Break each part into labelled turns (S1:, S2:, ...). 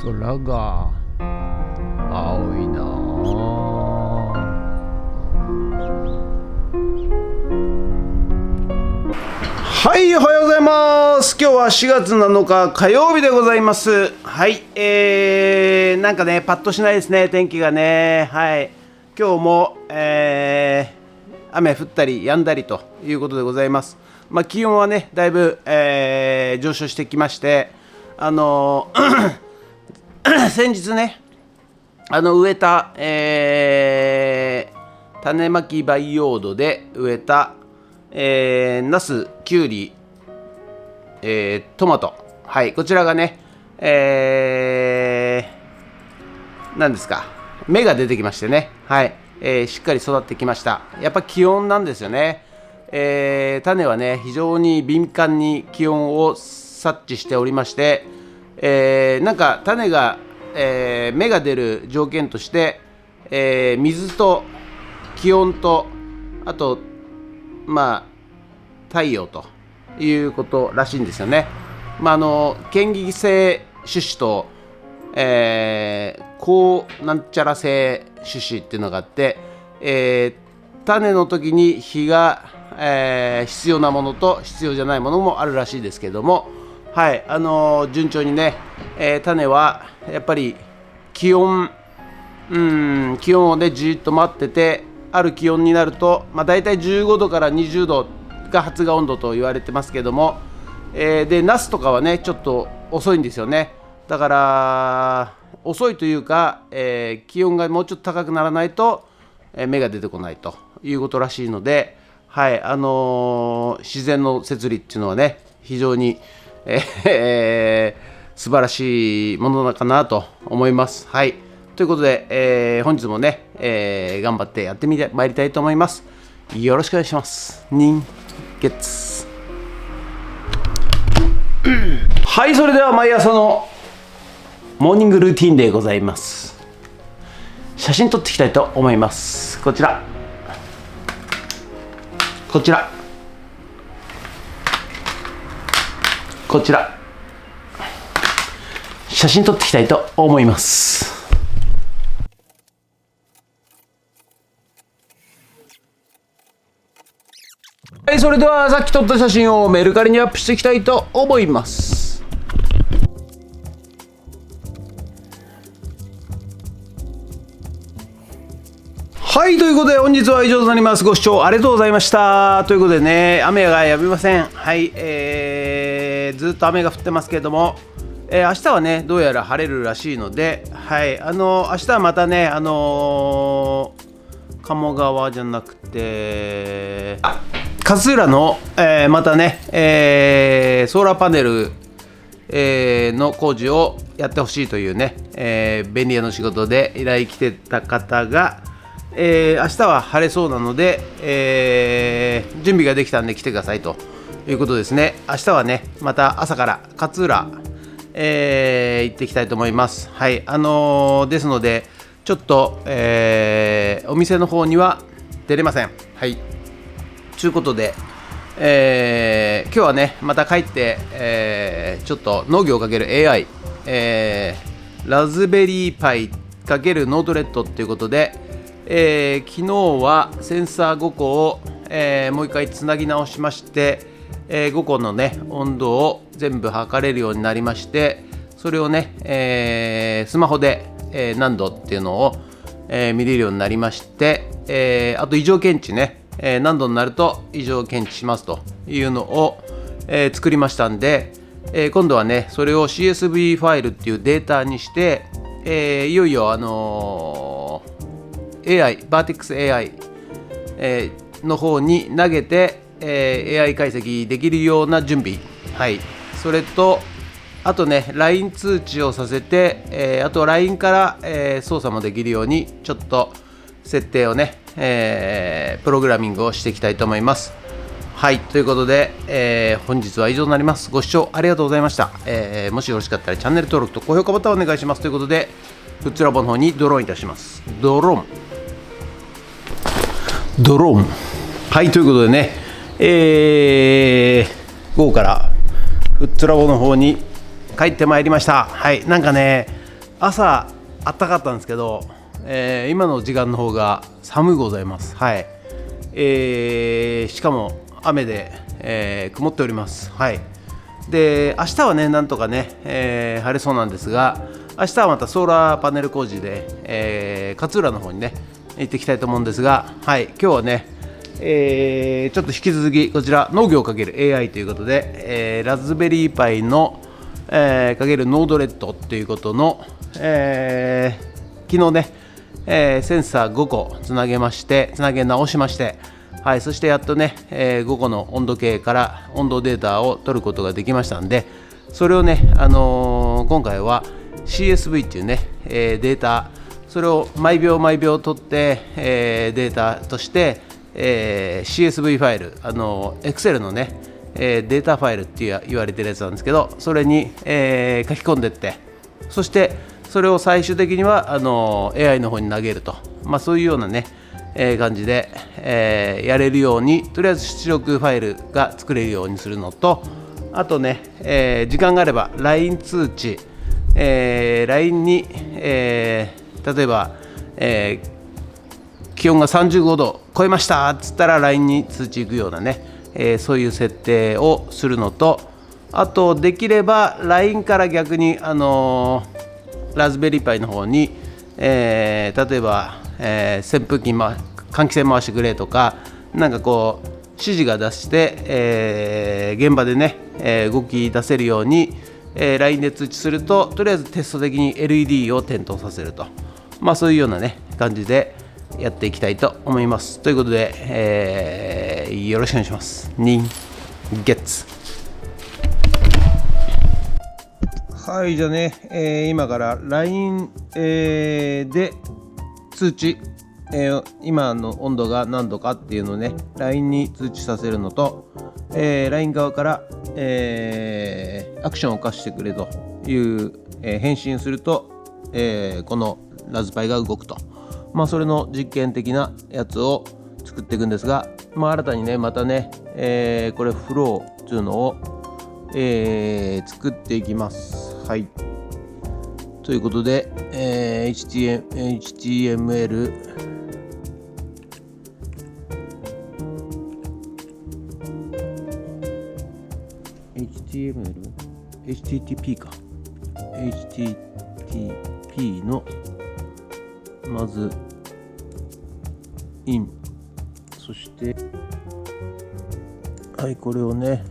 S1: 空が青いなはい、おはようございます。今日は4月7日火曜日でございます。はい、なんかねパッとしないですね、天気がね。はい、今日も、雨降ったり止んだりということでございます。気温はねだいぶ、上昇してきまして、先日ね植えた、種まき培養土で植えたナス、キュウリ、トマト、はい、こちらがね、何ですか、芽が出てきましてね、はい、しっかり育ってきました。やっぱ気温なんですよね。種はね非常に敏感に気温を察知しておりまして、なんか種が、芽が出る条件として、水と気温とあと太陽ということらしいんですよね。嫌疑性種子と、高なんちゃら性種子っていうのがあって、種の時に日が、必要なものと必要じゃないものもあるらしいですけども、はい、順調にね、種はやっぱり気温をねじっと待ってて、ある気温になると、だいたい15度から20度が発芽温度と言われてますけども、でナスとかはねちょっと遅いんですよね。だから遅いというか、気温がもうちょっと高くならないと、芽が出てこないということらしいので、はい、自然の摂理っていうのはね非常に、素晴らしいものかなと思います。はい、ということで、本日もね、頑張ってやってまいりたいと思います。よろしくお願いします。人月はい、それでは毎朝のモーニングルーティンでございます。写真撮っていきたいと思います。こちら写真撮っていきたいと思います。はい、それではさっき撮った写真をメルカリにアップしていきたいと思います。はい、ということで本日は以上となります。ご視聴ありがとうございました。ということでね、雨が止みません。はい、ずっと雨が降ってますけれども、明日はねどうやら晴れるらしいので、はい、明日はまたね鴨川じゃなくて勝浦の、またね、ソーラーパネル、の工事をやってほしいというね、便利屋の仕事で依頼来てた方が、明日は晴れそうなので、準備ができたんで来てくださいということですね。明日はねまた朝から勝浦、行っていきたいと思います。はい、ですのでちょっと、お店の方には出れません。はい、ということで、今日はねまた帰って、ちょっと農業×AI、ラズベリーパイ×ノードレッドということで、昨日はセンサー5個を、もう一回つなぎ直しまして、5個のね温度を全部測れるようになりまして、それをね、スマホで、何度っていうのを、見れるようになりまして、あと異常検知ね、何度になると異常検知しますというのを、作りましたんで、今度はねそれを CSV ファイルっていうデータにして、いよいよAI バーテックス AI、の方に投げて、AI 解析できるような準備、はい、それとあとね LINE 通知をさせて、あと LINE から、操作もできるようにちょっと設定をね、プログラミングをしていきたいと思います。はい、ということで、本日は以上になります。ご視聴ありがとうございました。もしよろしかったらチャンネル登録と高評価ボタンをお願いします。ということでフッツラボの方にドローンいたします。ドローンはい、ということでね、午後からフッツラボの方に帰ってまいりました。はい、なんかね朝あったかったんですけど、今の時間の方が寒いございます。はい。しかも雨で、曇っております。はい。で、明日はね、なんとかね、晴れそうなんですが、明日はまたソーラーパネル工事で、勝浦の方にね、行っていきたいと思うんですが、はい、今日はね、ちょっと引き続きこちら農業×AI ということで、ラズベリーパイの、×ノードレッドということの、昨日ね、センサー5個つなげ直しまして、はい、そしてやっとね、5個の温度計から温度データを取ることができましたんで、それをね、今回は CSV っていうね、データ、それを毎秒毎秒取って、データとして、CSV ファイル、Excel のね、データファイルって言われてるやつなんですけど、それに、書き込んでいって、そしてそれを最終的にはAI の方に投げると、そういうようなね、感じで、やれるように、とりあえず出力ファイルが作れるようにするのと、あとね、時間があれば LINE 通知、LINE に、例えば、気温が35度超えましたっつったら LINE に通知いくようなね、そういう設定をするのと、あとできれば LINE から逆に、ラズベリーパイの方に、例えば、扇風機、換気扇回してくれとか、なんかこう指示が出して、現場でね、動き出せるように、LINE で通知すると、とりあえずテスト的に LED を点灯させると、そういうようなね感じでやっていきたいと思います。ということで、よろしくお願いします。人月。はい、じゃあね、今から LINE、で通知、今の温度が何度かっていうのをね LINE に通知させるのと、LINE 側から、アクションを起こしてくれという、返信すると、このラズパイが動くと、それの実験的なやつを作っていくんですが、新たにねまたね、これフローっていうのを、作っていきます。はい、ということで、HTML HTTP か HTTP のまずイン、そしてはい、これをね、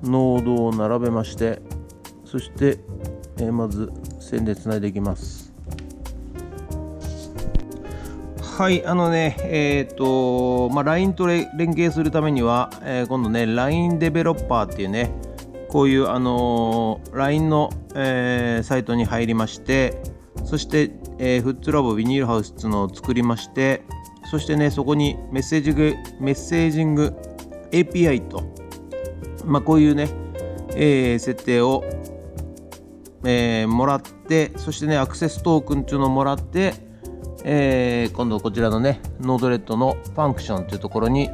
S1: ノードを並べまして、そして、まず線でつないでいきます。はい、LINE と連携するためには、今度ね LINE デベロッパーっていうね、こういうLINE の、サイトに入りまして、そして、フッツラボビニールハウスっていうのを作りまして、そしてねそこにメッセージング API と、こういうね、設定を、もらって、そしてねアクセストークンっていうのをもらって、今度こちらのねノードレッドのファンクションというところに、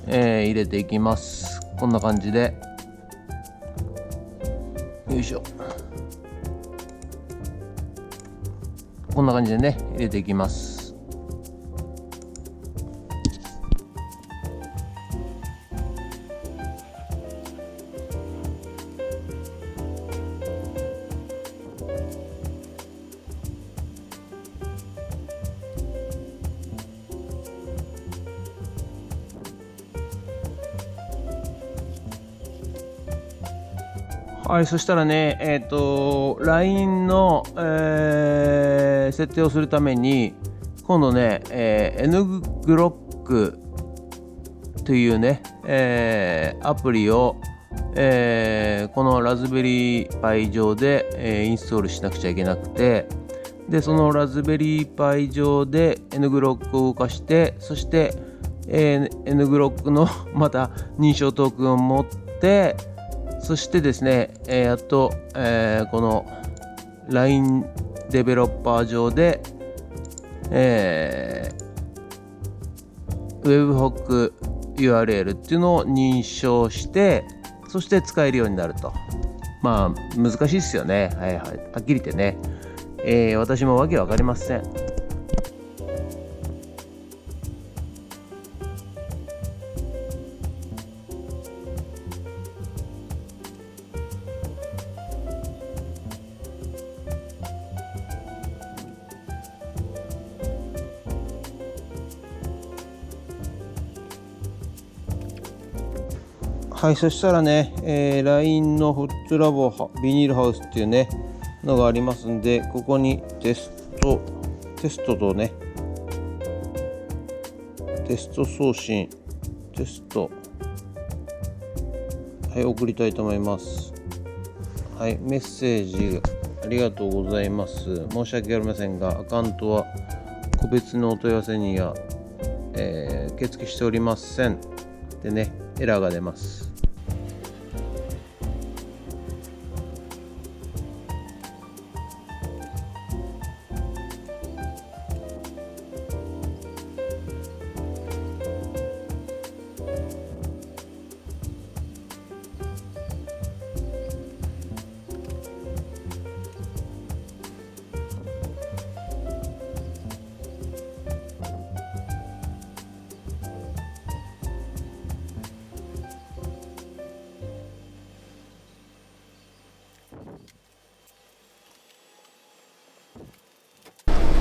S1: 入れていきます。こんな感じで、よいしょ、こんな感じでね入れていきます。はい、そしたらね、LINE の、設定をするために、今度ね、NGlock というね、アプリを、このラズベリーパイ上で、インストールしなくちゃいけなくて、でそのラズベリーパイ上で NGlock を動かして、そして、NGlock のまた認証トークンを持って、そしてですね、やっと、この LINE デベロッパー上で、Webhook URL っていうのを認証して、そして使えるようになるとまあ難しいっすよね。はいはい。はっきり言ってね。私もわけわかりません。はい、そしたらね、LINE のフットラボビニールハウスっていうねのがありますんで、ここにテストとね、テスト送信、テスト、はい、送りたいと思います。はい、メッセージありがとうございます。申し訳ありませんが、アカウントは個別のお問い合わせには、受付しておりません。でね、エラーが出ます。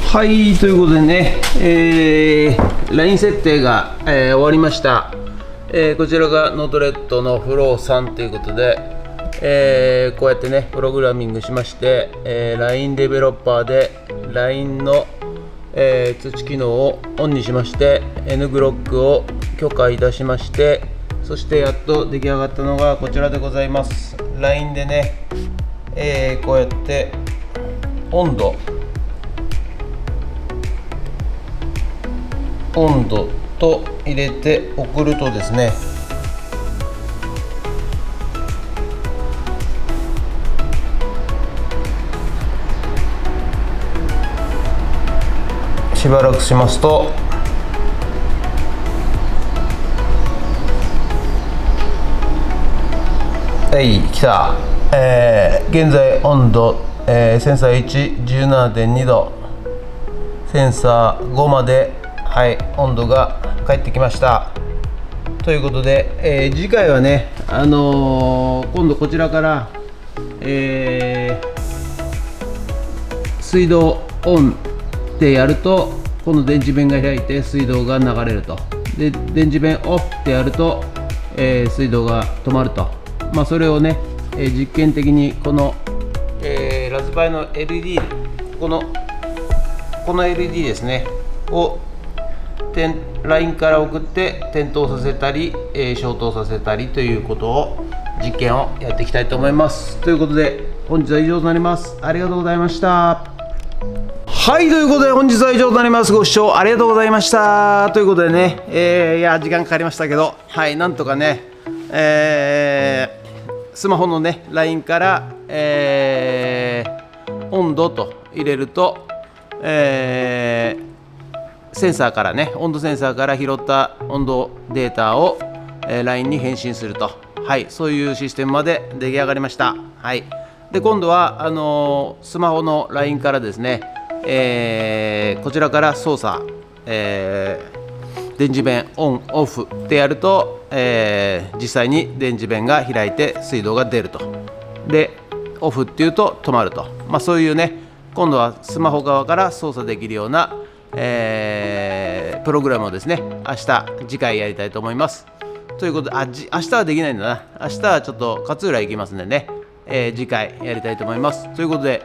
S1: はい、ということでね、LINE 設定が、終わりました。こちらがノートレッドのフロー3ということで、こうやってねプログラミングしまして、LINE デベロッパーで LINE の、通知機能をオンにしまして N ブロックを許可いたしまして、そしてやっと出来上がったのがこちらでございます。 LINE でね、こうやって温度と入れて送るとですね、しばらくしますとはい来た、現在温度、センサー 117.2 度、センサー5まで、はい、温度が返ってきましたということで、次回はね、今度こちらから、水道オンってやると今度電池弁が開いて水道が流れると。で電池弁オフってやると、水道が止まると。まあそれをね、実験的にこの、ラズパイの LED この LED ですねをLINE から送って点灯させたり、消灯させたりということを実験をやっていきたいと思います。ということで本日は以上となります。ありがとうございました。はい、ということで本日は以上となります。ご視聴ありがとうございましたということでね、いや時間かかりましたけど、はい、なんとかね、スマホのね LINE から、温度と入れると、センサーからね、温度センサーから拾った温度データを、LINE に返信すると、はい、そういうシステムまで出来上がりました。はい、で今度はスマホの LINE からですね、こちらから操作、電磁弁オンオフってやると、実際に電磁弁が開いて水道が出ると。でオフっていうと止まると。まあそういうね、今度はスマホ側から操作できるようなプログラムをですね、次回やりたいと思います。ということで、明日はできないんだな。明日はちょっと勝浦行きますんでね、次回やりたいと思います。ということで、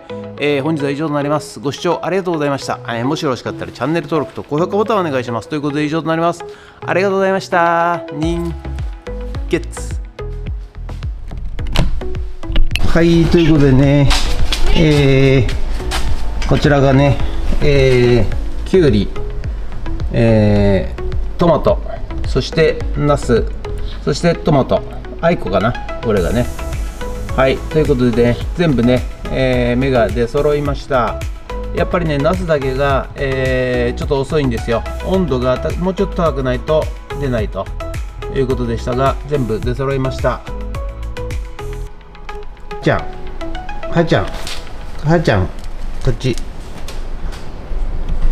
S1: 本日は以上となります。ご視聴ありがとうございました。もしよろしかったらチャンネル登録と高評価ボタンをお願いします。ということで以上となります。ありがとうございました。はい、ということでね、こちらがね、きゅうり、トマト、そしてナス、そしてトマト、アイコかな、これがね。はい、ということでね、全部ね、芽が出揃いました。やっぱりね、ナスだけが、ちょっと遅いんですよ。温度がもうちょっと高くないと出ないということでしたが、全部出揃いました。ちゃん、はちゃん、こっち。